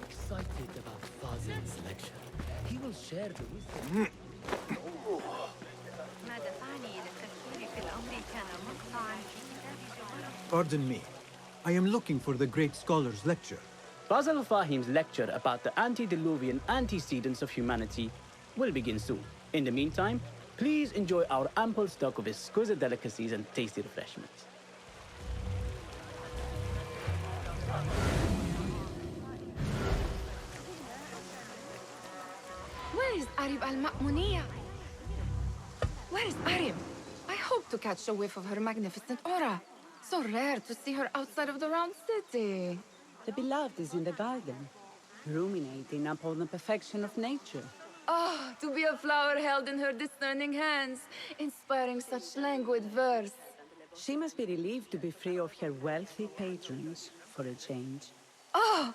excited about Fazil's lecture. He will share the wisdom. ما دفعني إلى التفكير في الأمر كان مقطعاً في كتاب جوهر. Pardon me. I am looking for the great scholar's lecture. Fazil Fahim's lecture about the antediluvian antecedents of humanity will begin soon. In the meantime, please enjoy our ample stock of exquisite delicacies and tasty refreshments. Where is Arib al-Ma'muniyah? Where is Arib? I hope to catch a whiff of her magnificent aura. So rare to see her outside of the round city. The beloved is in the garden, ruminating upon the perfection of nature. Ah, to be a flower held in her discerning hands, inspiring such languid verse. She must be relieved to be free of her wealthy patrons for a change. Oh,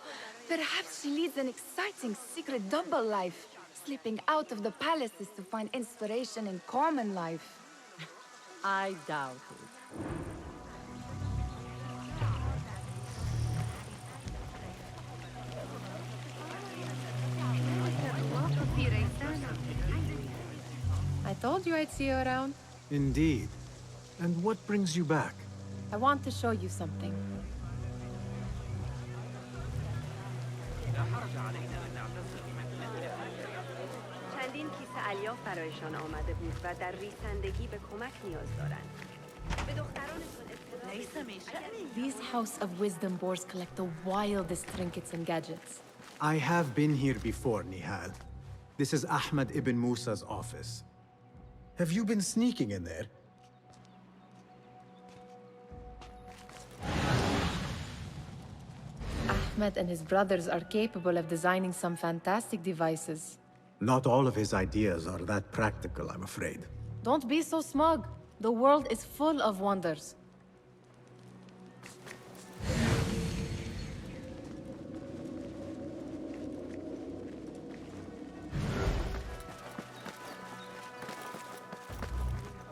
perhaps she leads an exciting secret double life, slipping out of the palaces to find inspiration in common life. I doubt it. I told you I'd see you around. Indeed. And what brings you back? I want to show you something. چندین کیسه الیاف برایشان آمده بود و در ریسندگی به کمک نیاز دارند. به دخترانتون These House of Wisdom boars collect the wildest trinkets and gadgets. I have been here before, Nihal. This is Ahmed ibn Musa's office. Have you been sneaking in there? Ahmed and his brothers are capable of designing some fantastic devices. Not all of his ideas are that practical, I'm afraid. Don't be so smug. The world is full of wonders.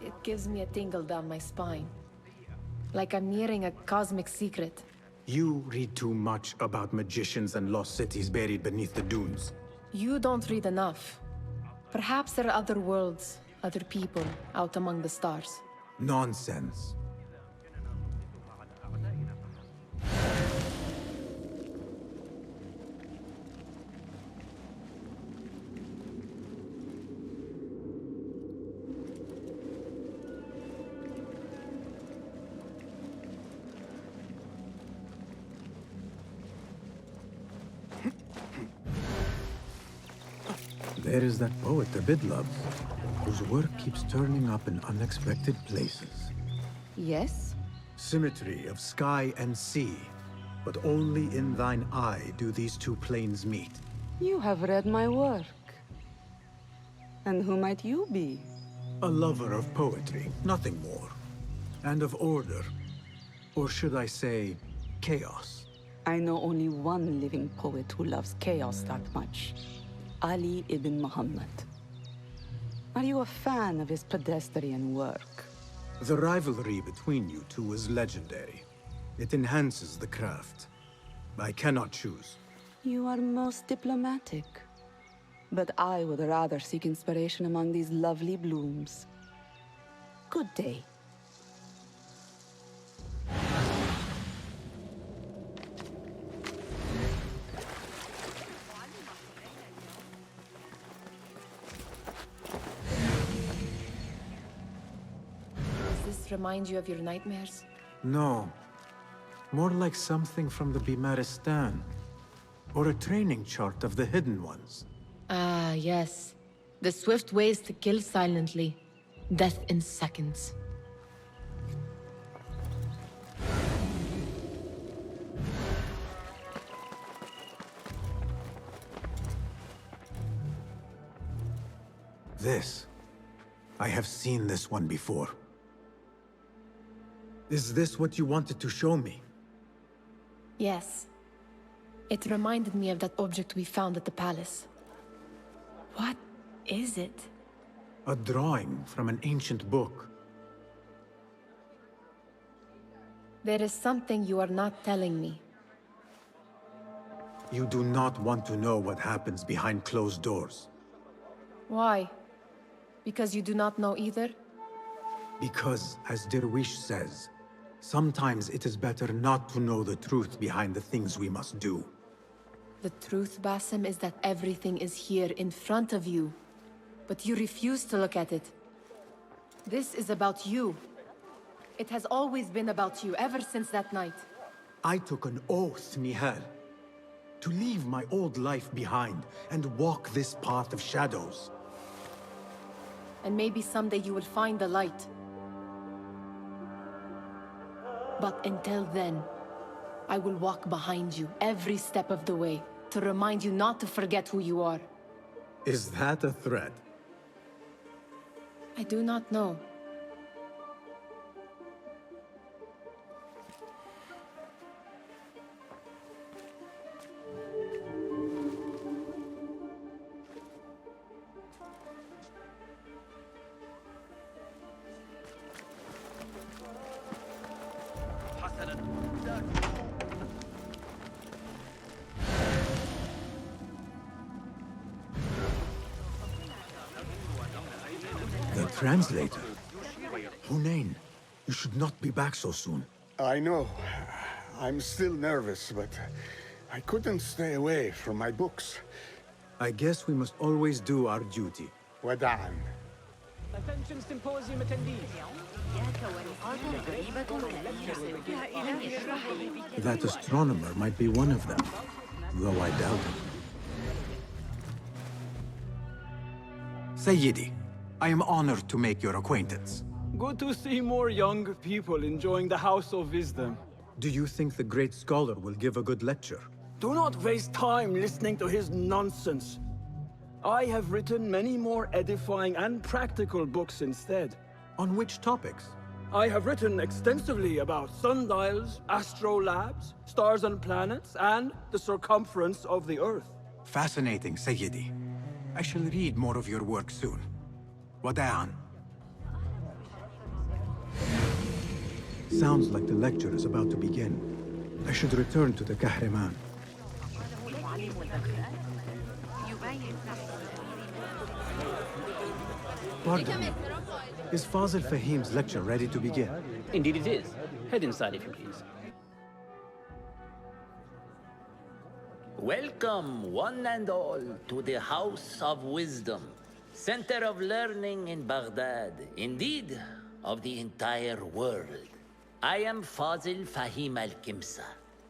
It gives me a tingle down my spine. Like I'm nearing a cosmic secret. You read too much about magicians and lost cities buried beneath the dunes. You don't read enough. Perhaps there are other worlds, other people, out among the stars. Nonsense. There is that poet Abid loves, whose work keeps turning up in unexpected places. Yes? Symmetry of sky and sea, but only in thine eye do these two planes meet. You have read my work. And who might you be? A lover of poetry, nothing more. And of order. Or should I say, chaos. I know only one living poet who loves chaos that much. Ali ibn Muhammad. Are you a fan of his pedestrian work? The rivalry between you two is legendary. It enhances the craft. I cannot choose. You are most diplomatic. But I would rather seek inspiration among these lovely blooms. Good day. Does this remind you of your nightmares? No. More like something from the Bimaristan. Or a training chart of the Hidden Ones. Ah, yes. The swift ways to kill silently. Death in seconds. This. I have seen this one before. Is this what you wanted to show me? Yes. It reminded me of that object we found at the palace. What is it? A drawing from an ancient book. There is something you are not telling me. You do not want to know what happens behind closed doors. Why? Because you do not know either? Because, as Derwish says, sometimes it is better not to know the truth behind the things we must do. The truth, Basim, is that everything is here in front of you. But you refuse to look at it. This is about you. It has always been about you, ever since that night. I took an oath, Nihal, to leave my old life behind and walk this path of shadows. And maybe someday you will find the light. But until then, I will walk behind you every step of the way to remind you not to forget who you are. Is that a threat? I do not know. The translator? Hunain, you should not be back so soon. I know. I'm still nervous, but I couldn't stay away from my books. I guess we must always do our duty. Wada'an. Attention symposium attendees. That astronomer might be one of them, though I doubt it. Sayyidi, I am honored to make your acquaintance. Good to see more young people enjoying the House of Wisdom. Do you think the great scholar will give a good lecture? Do not waste time listening to his nonsense. I have written many more edifying and practical books instead. On which topics? I have written extensively about sundials, astrolabes, stars and planets, and the circumference of the Earth. Fascinating, Sayyidi. I shall read more of your work soon. Wada'an. Sounds like the lecture is about to begin. I should return to the Kahraman. Pardon me. Is Fazil Fahim's lecture ready to begin? Indeed it is. Head inside if you please. Welcome, one and all, to the House of Wisdom, center of learning in Baghdad, indeed, of the entire world. I am Fazil Fahim al-Kimsa,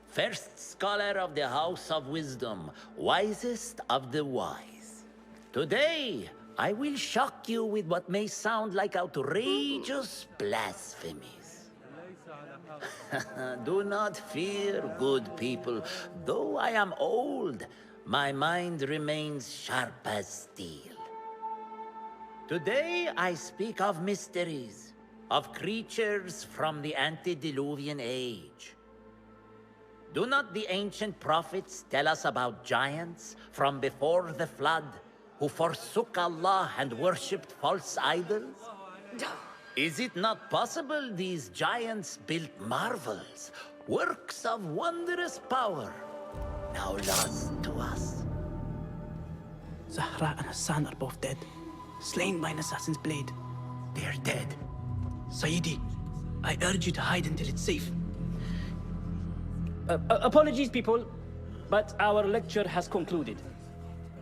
first scholar of the House of Wisdom, wisest of the wise. Today, I will shock you with what may sound like outrageous blasphemies. Do not fear, good people. Though I am old, my mind remains sharp as steel. Today I speak of mysteries, of creatures from the antediluvian age. Do not the ancient prophets tell us about giants from before the flood who forsook Allah and worshipped false idols? Is it not possible these giants built marvels, works of wondrous power, now lost to us? Zahra and Hassan are both dead, slain by an assassin's blade. They're dead. Sayyidi, I urge you to hide until it's safe. Apologies, people, but our lecture has concluded.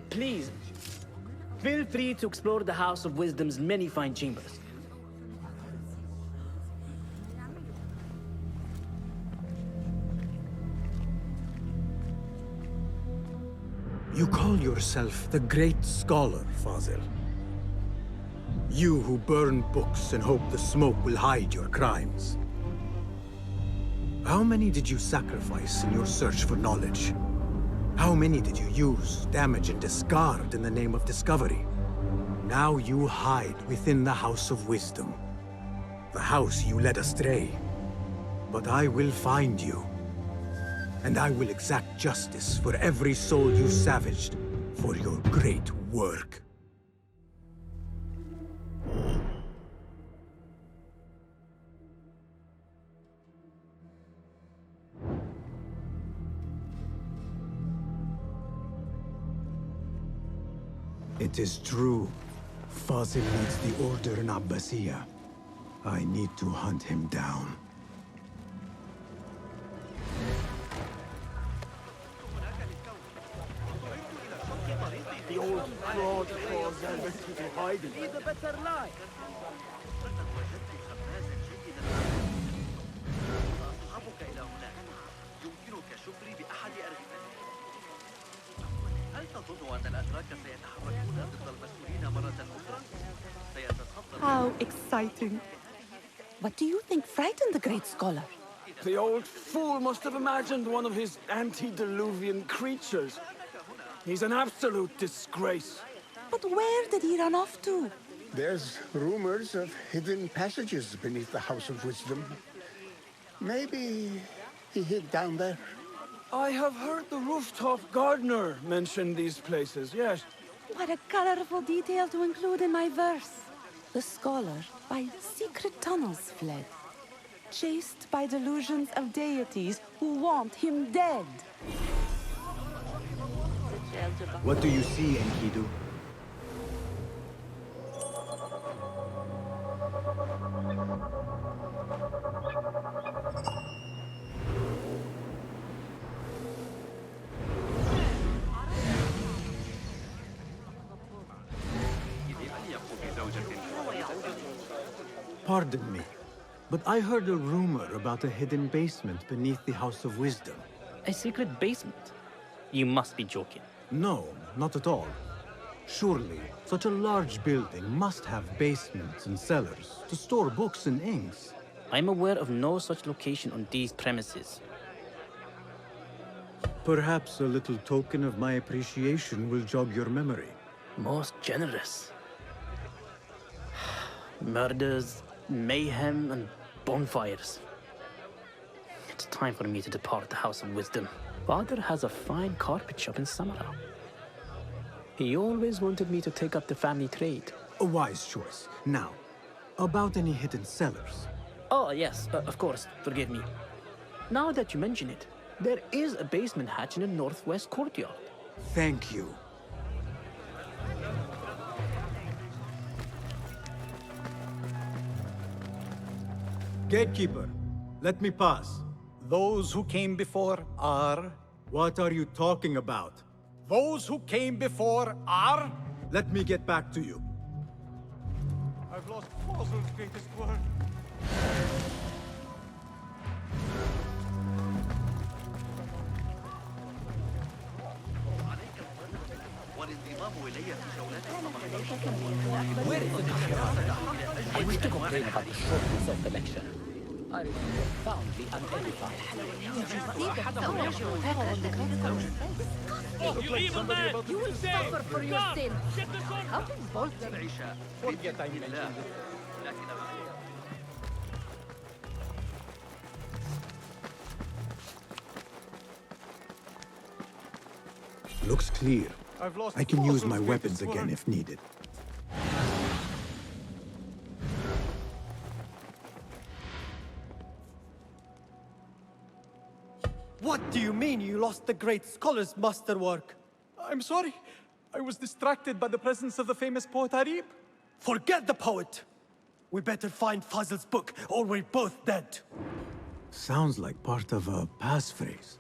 Please, feel free to explore the House of Wisdom's many fine chambers. You call yourself the Great Scholar, Fazil. You who burn books and hope the smoke will hide your crimes. How many did you sacrifice in your search for knowledge? How many did you use, damage, and discard in the name of discovery? Now you hide within the House of Wisdom. The house you led astray. But I will find you. And I will exact justice for every soul you savaged for your great work. It is true. Fazil leads the order in Abbasiyah. I need to hunt him down. The old fraud calls everything to hiding. Lead a better life. How exciting. What do you think frightened the great scholar? The old fool must have imagined one of his antediluvian creatures. He's an absolute disgrace. But where did he run off to? There's rumors of hidden passages beneath the House of Wisdom. Maybe he hid down there. I have heard the rooftop gardener mention these places, yes. What a colorful detail to include in my verse. The scholar by secret tunnels fled, chased by delusions of deities who want him dead. What do you see, Enkidu? Pardon me, but I heard a rumor about a hidden basement beneath the House of Wisdom. A secret basement? You must be joking. No, not at all. Surely, such a large building must have basements and cellars to store books and inks. I'm aware of no such location on these premises. Perhaps a little token of my appreciation will jog your memory. Most generous. Murders, mayhem, and bonfires. It's time for me to depart the House of Wisdom. Father has a fine carpet shop in Samara. He always wanted me to take up the family trade. A wise choice. Now, about any hidden cellars. Oh, yes, of course. Forgive me. Now that you mention it, there is a basement hatch in the northwest courtyard. Thank you. Gatekeeper, let me pass. Those who came before are... What are you talking about? Those who came before are... Let me get back to you. I've lost Fazil's greatest work. Where is the Kashmir? I wish to complain about the shortness of the lecture. I remain profoundly unedified. You evil man! You will suffer for your sin. How revolting. Forget I mentioned it. Looks clear. I can use my weapons work. again if needed. What do you mean you lost the great scholar's masterwork? I'm sorry. I was distracted by the presence of the famous poet Arib. Forget the poet! We better find Fazil's book, or we're both dead. Sounds like part of a passphrase.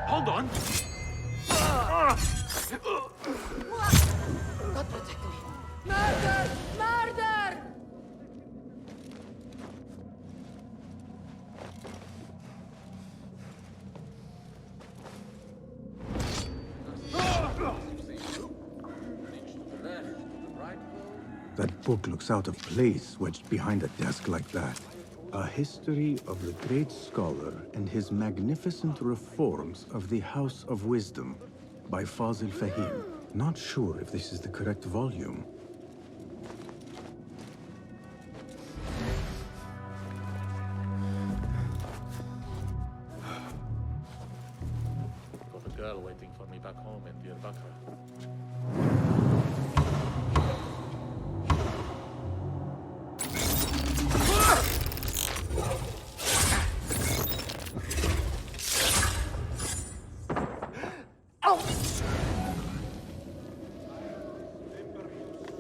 Hold on. God protect me. Murder! Murder! That book looks out of place, wedged behind a desk like that. A history of the great scholar and his magnificent reforms of the House of Wisdom by Fazil Fahim. Not sure if this is the correct volume. girl waiting for me back home in Diyarbakir.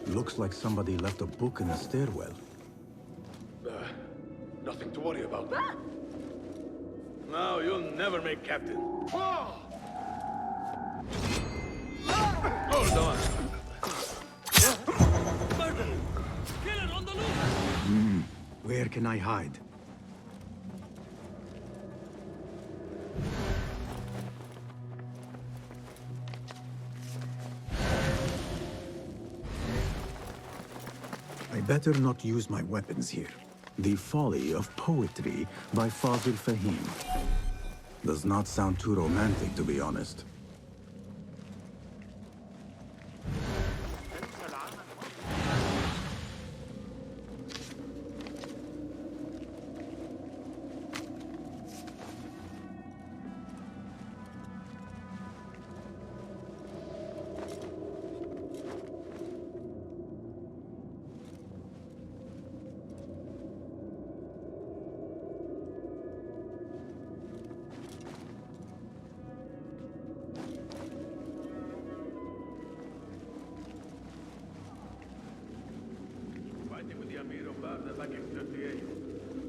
Looks like somebody left a book in the stairwell. Nothing to worry about. No, you'll never make captain. Hold on. Murder! Killer on the loose! Where can I hide? I better not use my weapons here. The Folly of Poetry by Fazil Fahim. Does not sound too romantic, to be honest.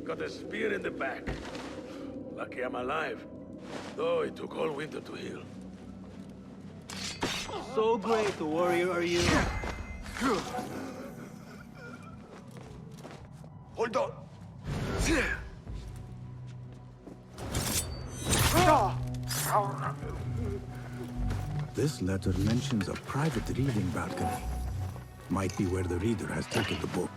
Got a spear in the back. Lucky I'm alive. Though it took all winter to heal. So great a warrior are you. Hold on! This letter mentions a private reading balcony. Might be where the reader has taken the book.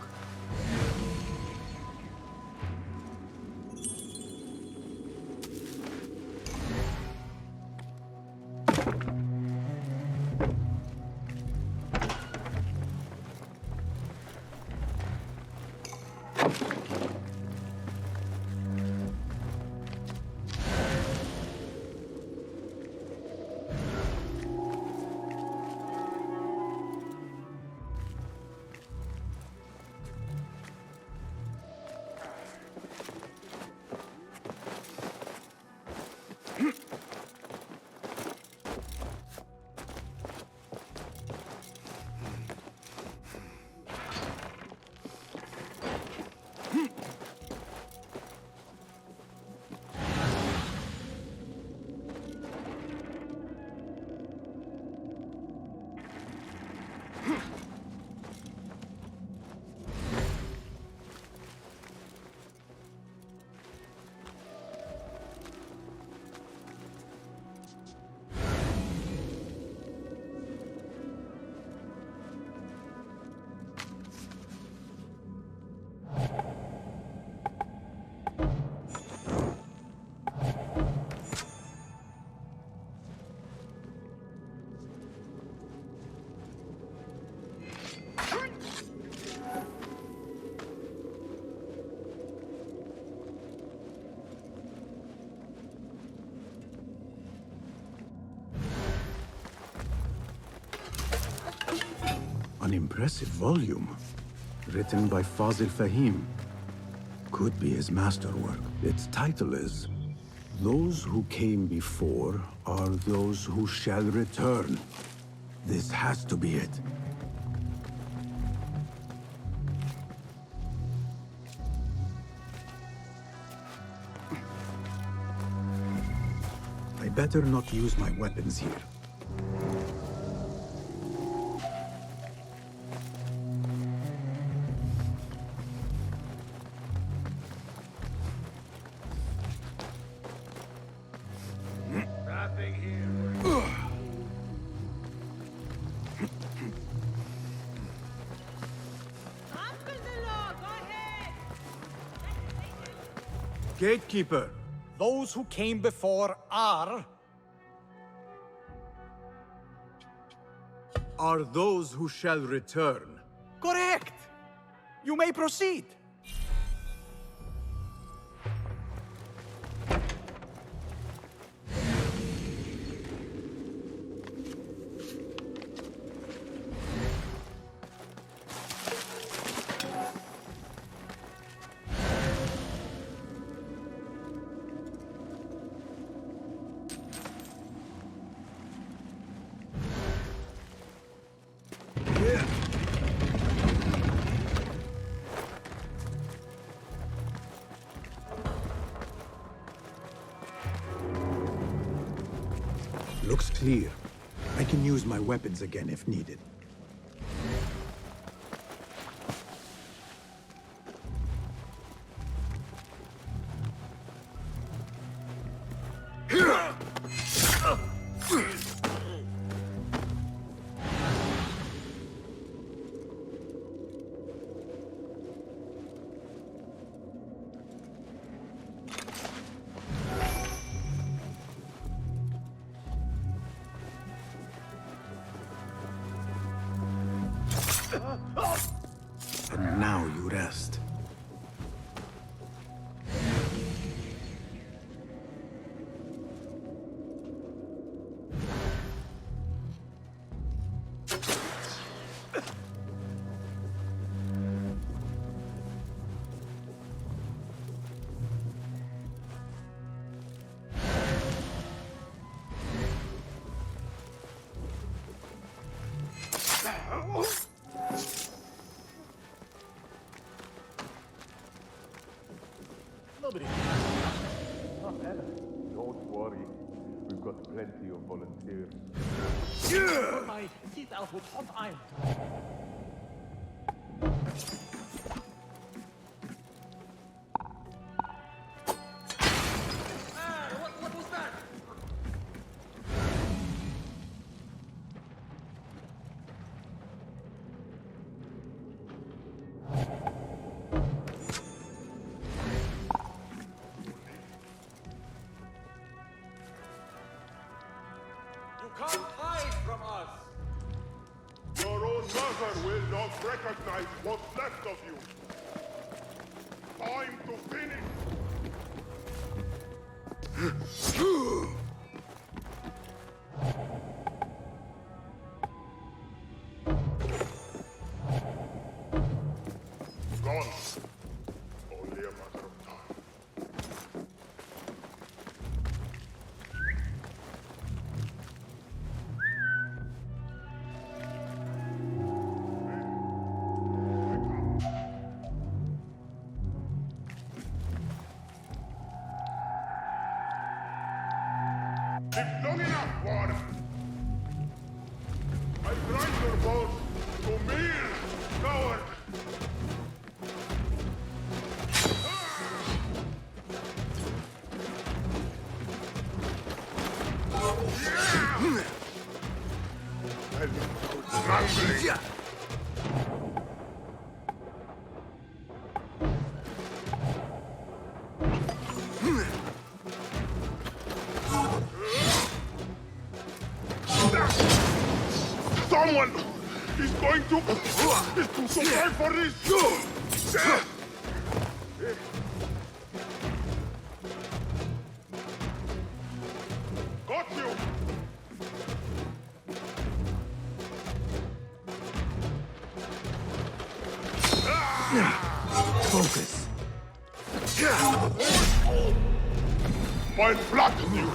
An impressive volume, written by Fazil Fahim. Could be his masterwork. Its title is, "Those who came before are those who shall return." This has to be it. I better not use my weapons here. Gatekeeper, Those who came before are those who shall return. correct. You may proceed. Looks clear. I can use my weapons again if needed. And now you rest. Don't worry. We've got plenty of volunteers. My teeth out with hot iron. What was that? You can't hide from us! Your own mother will not recognize what's left of you. Time to finish! Gone. Only a matter of time. It's long enough, Ward. I grind your bones to meal, coward. Mumbling. Someone is going to survive for this. Got you. Focus. Mine flattens you.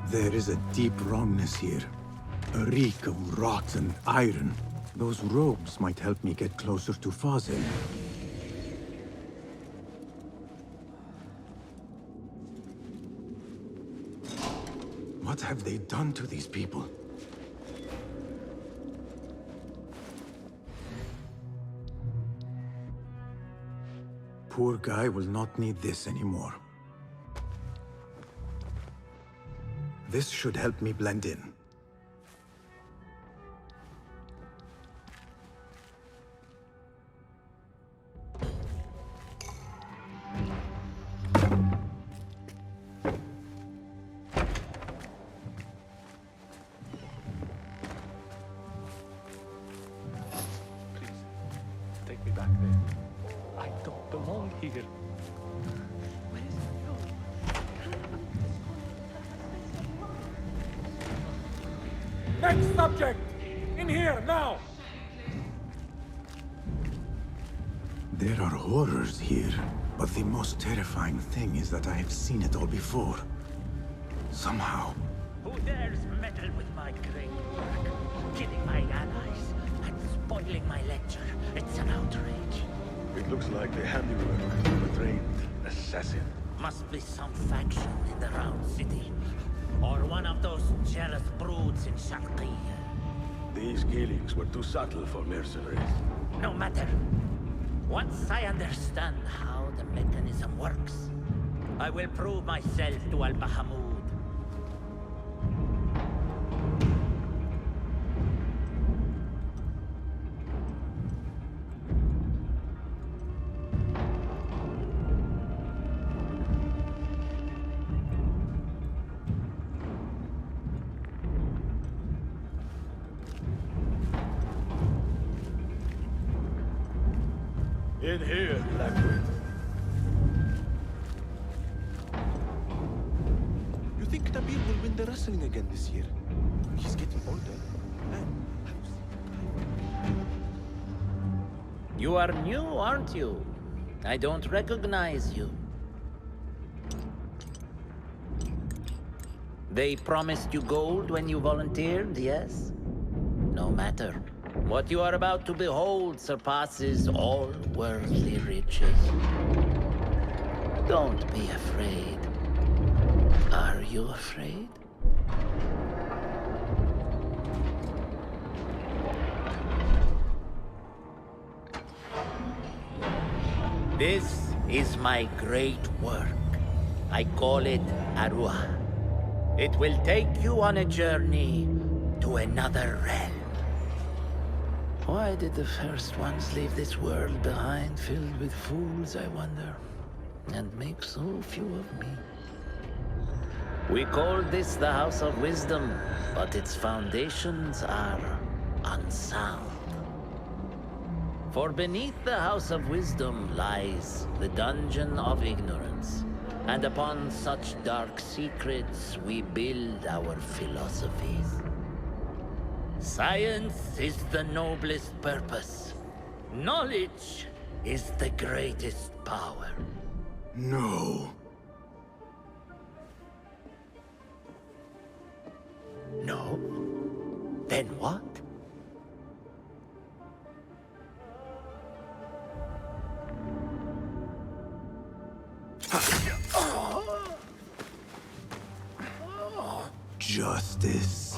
There is a deep wrongness here. A reek of rotten iron. Those robes might help me get closer to Fazil. What have they done to these people? Poor guy will not need this anymore. This should help me blend in. Take me back there. I don't belong here. Where is Next subject! In here, now! There are horrors here, but the most terrifying thing is that I have seen it all before. Somehow. Who dares meddle with my great work? Killing my allies and spoiling my lecture. It's an outrage. It looks like the handiwork of a trained assassin. Must be some faction in the Round City. Or one of those jealous broods in Sharqiyya. These killings were too subtle for mercenaries. No matter. Once I understand how the mechanism works, I will prove myself to Al-Bahamud. In here, Blackwood. You think Nabil will win the wrestling again this year? He's getting older. You are new, aren't you? I don't recognize you. They promised you gold when you volunteered, yes? No matter. What you are about to behold surpasses all worldly riches. Don't be afraid. Are you afraid? This is my great work. I call it Arwah. It will take you on a journey to another realm. Why did the first ones leave this world behind, filled with fools, I wonder, and make so few of me? We call this the House of Wisdom, but its foundations are unsound. For beneath the House of Wisdom lies the Dungeon of Ignorance, and upon such dark secrets we build our philosophies. Science is the noblest purpose. Knowledge is the greatest power. No. No? Then what? Justice.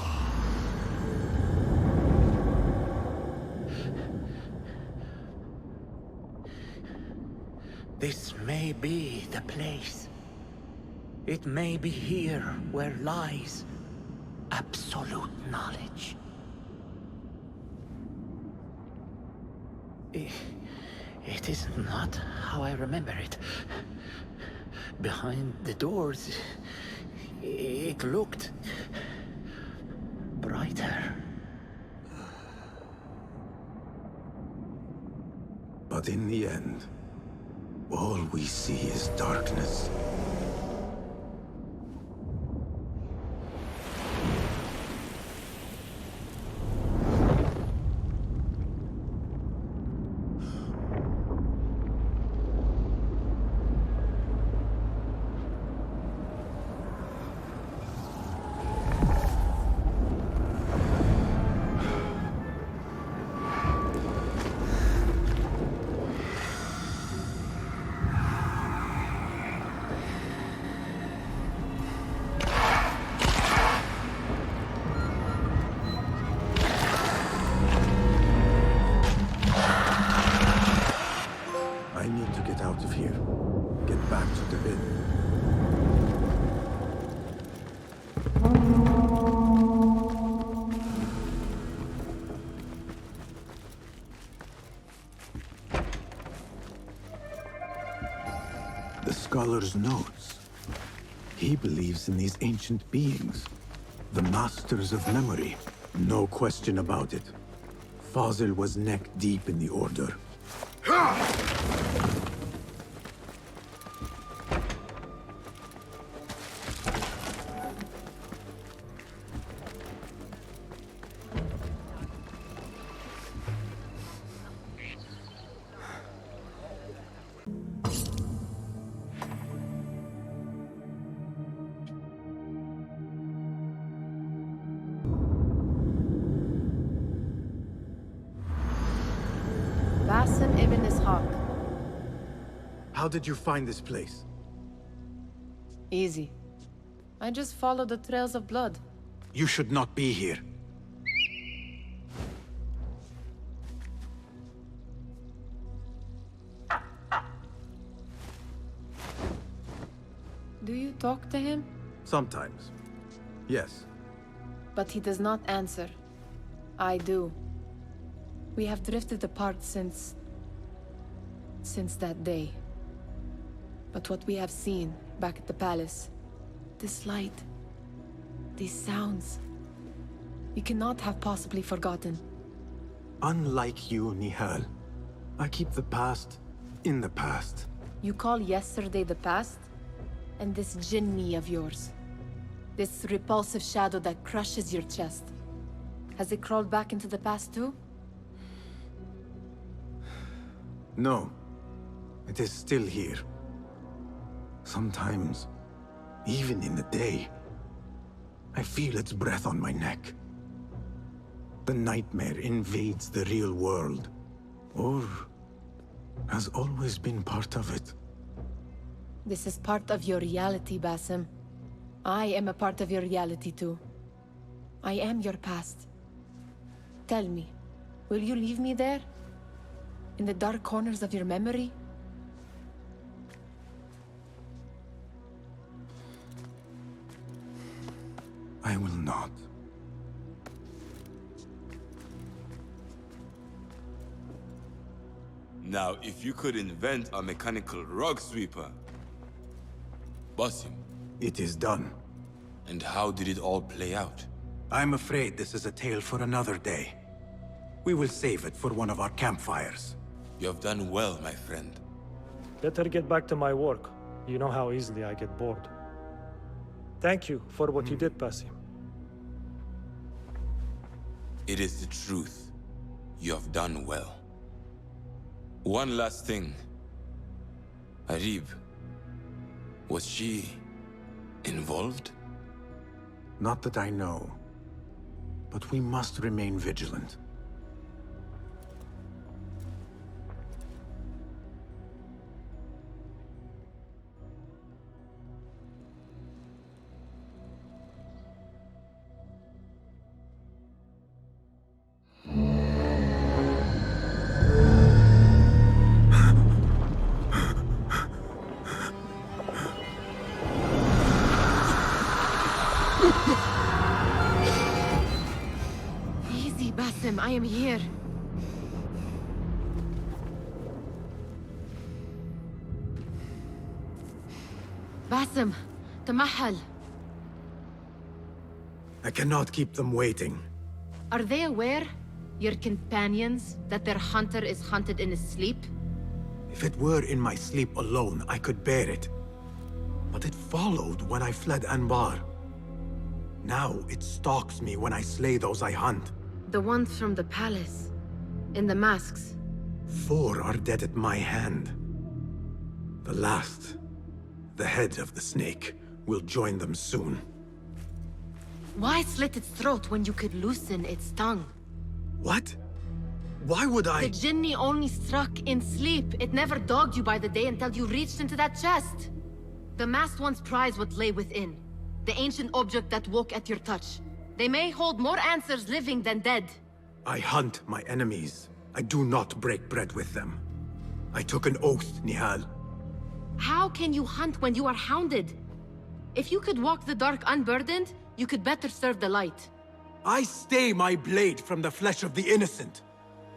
This may be the place. It may be here where lies absolute knowledge. It is not how I remember it. Behind the doors, it looked brighter. But in the end, all we see is darkness. The scholar's notes. He believes in these ancient beings, the masters of memory. No question about it. Fazil was neck deep in the Order. Basim ibn Ishaq. How did you find this place? Easy. I just follow the trails of blood. You should not be here. Do you talk to him? Sometimes. Yes. But he does not answer. I do. We have drifted apart since that day. But what we have seen back at the palace, this light, these sounds, we cannot have possibly forgotten. Unlike you, Nihal, I keep the past in the past. You call yesterday the past? And this jinni of yours, this repulsive shadow that crushes your chest, has it crawled back into the past too? No. It is still here. Sometimes, even in the day, I feel its breath on my neck. The nightmare invades the real world, or has always been part of it. This is part of your reality, Basim. I am a part of your reality too. I am your past. Tell me, will you leave me there? In the dark corners of your memory? I will not. Now, if you could invent a mechanical rug sweeper... Basim. It is done. And how did it all play out? I'm afraid this is a tale for another day. We will save it for one of our campfires. You have done well, my friend. Better get back to my work. You know how easily I get bored. Thank you for what you did, Basim. It is the truth. You have done well. One last thing. Arib, was she involved? Not that I know. But we must remain vigilant. Easy, Basim, I am here. Basim, Tamahal. I cannot keep them waiting. Are they aware, your companions, that their hunter is hunted in his sleep? If it were in my sleep alone, I could bear it. But it followed when I fled Anbar. Now it stalks me when I slay those I hunt. The ones from the palace, in the masks. 4 are dead at my hand. The last, the head of the snake, will join them soon. Why slit its throat when you could loosen its tongue? What? Why would I? The jinni only struck in sleep. It never dogged you by the day until you reached into that chest. The masked ones prize what lay within. The ancient object that woke at your touch. They may hold more answers living than dead. I hunt my enemies. I do not break bread with them. I took an oath, Nihal. How can you hunt when you are hounded? If you could walk the dark unburdened, you could better serve the light. I stay my blade from the flesh of the innocent,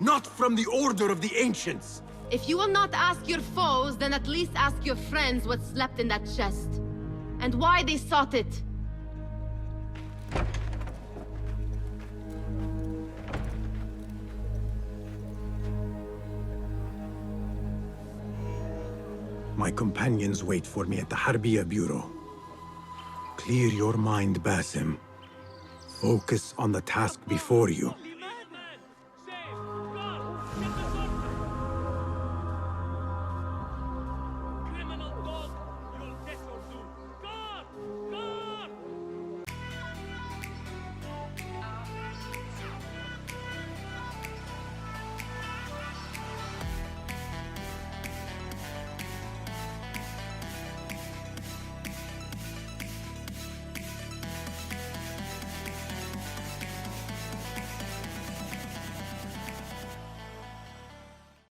not from the order of the ancients. If you will not ask your foes, then at least ask your friends what slept in that chest. And why they sought it. My companions wait for me at the Harbiyah Bureau. Clear your mind, Basim. Focus on the task before you.